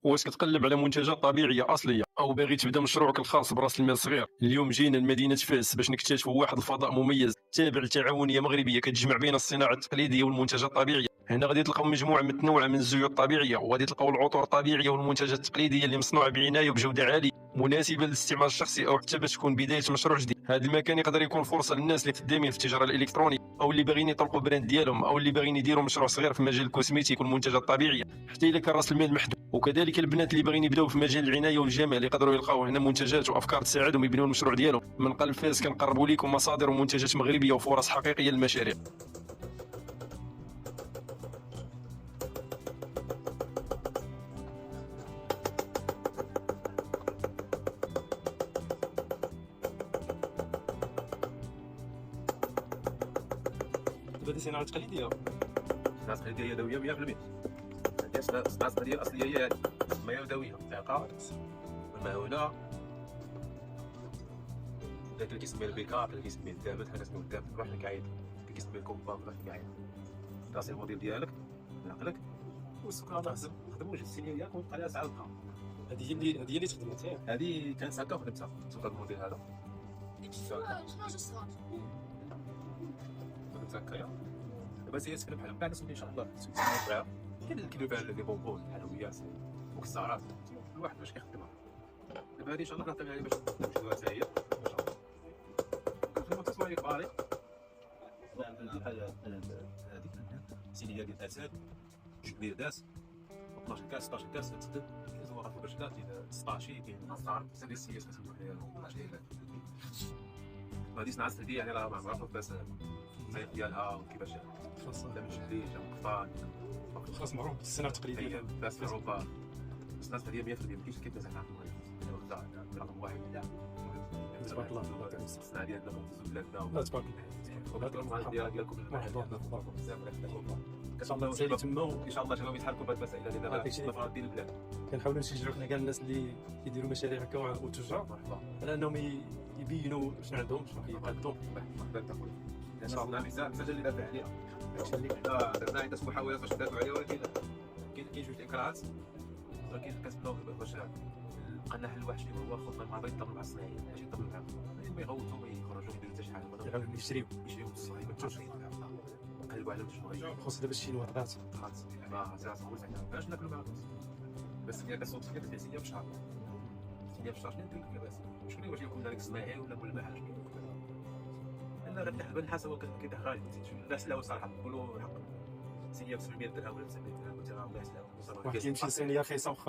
واش كتقلب على منتجات طبيعيه اصليه او باغي تبدا مشروعك الخاص براس المال صغير؟ اليوم جينا لمدينه فاس باش نكتشفوا واحد الفضاء مميز تابع لتعاونيه مغربيه كتجمع بين الصناعه التقليديه والمنتجات الطبيعيه. هنا غادي تلقاو مجموعه متنوعه من الزيوت الطبيعيه، وغادي تلقاو العطور الطبيعيه والمنتجات التقليديه اللي مصنوعه بعنايه وبجوده عاليه، مناسبه للاستعمال الشخصي او حتى باش تكون بدايه مشروع جديد. هذا المكان يقدر يكون فرصه للناس اللي خدامين في التجاره الالكترونيه او اللي باغيين يطلقوا براند ديالهم او اللي باغيين يديروا مشروع صغير في مجال الكوسميتيك والمنتجات الطبيعيه، حتى الا كان راس المال محدود. وكذلك البنات اللي باغيين يبداو في مجال العنايه والجمال يقدروا يلقاو هنا منتجات وافكار تساعدهم يبنيو المشروع ديالهم. من قلب فاس كنقربوا لكم مصادر ومنتجات مغربيه وفرص حقيقيه للمشاريع. هذه صناعه تقليديه. الصناعه التقليديه يدويه 100%. الصناعه التقليديه الاصليه هي هذه، ما يدويه العقار والمعونه. ذاك اللي كيسمي البيكار، اللي كيسمي الدابت، حنا كنسميو الدابت بواحد الكعيد، اللي كيسمي الكوبا بواحد الكعيد. راسي الموديل ديالك بعقلك والسكر تحسب خدموا جوج السنين ديالك وتبقى لها ساعه بقى. هذه هي اللي تخدمتها. هذه كانت هكا وخدمتها سوق الموديل هذا. خدمت هكايا دابا هي تكون بحال هكا نسمي ان شاء الله معاها. كاين اللي كيديروا بها لي بونبون الحلويات وكسارات، كل واحد باش كيخدمها. دابا هذه ان شاء الله كنعطيها لها باش نمشيوها حتى هي ان شاء الله. كنخدموا التصوير كباري بحال هذيك سينيه ديال الاسد، جوج بيردات 12 كاس 16 كاس تخدم. كاين واحد البرشلات ديال 16 كاين صار سالي السياس كتسموا ليها 12 ديال هذه صناعه تقليديه، يعني راه ما عرفوا بس الزيت ديالها وكيفاش خاصها من شكلي جا مقطع خاص معروف بالصناعه التقليديه. هي بس في اوروبا الصناعه التقليديه 100% ما كاينش كيف تزعم رقم واحد. تبارك الله. الصناعه ديالنا في بلادنا لا تبارك الله. ديالكم مرحبا بزاف ان شاء الله سالي تما. ان شاء الله شباب يتحركوا بهذه المسائل ديال هذاك الشيء المفارقه ديال البلاد. كنحاولوا نشجعوا حنا كاع الناس اللي كيديروا مشاريع هكا وتجار على انهم يبينوا شنو عندهم، شنو كيقدموا. مرحبا اخويا ان شاء الله ميزان اللي دافع عليها. داكشي اللي درنا عده محاولات باش ندافعوا عليها، ولكن كاين جوج الاكراهات. ولكن كتبناو باش بقى لنا حل واحد اللي هو خوفنا المرضى يضربوا مع الصناعيين، ماشي يضربوا معاهم، ما يغوتوا ما يخرجوا يديروا حتى شي حاجه، يحاولوا يشريو الصناعيين ما تجوش قلبوا عليهم شنو غير خصوصا دابا الشينوا طلعت. ما زعما باش ناكلوا معاهم. بس هي كتصوت فيها الحسيه بشهر، هي بشهر شنو ندير لاباس شنو واش يكون داك الصناعي ولا كل محل شنو يكون. انا غنحسب النحاس هو كيدخل الناس لا صراحه نقولوا الحق. سيدي ب 700 درهم ولا 900 درهم وانت راه الله يسلمك. واحد كيمشي لصينيه رخيصه واخا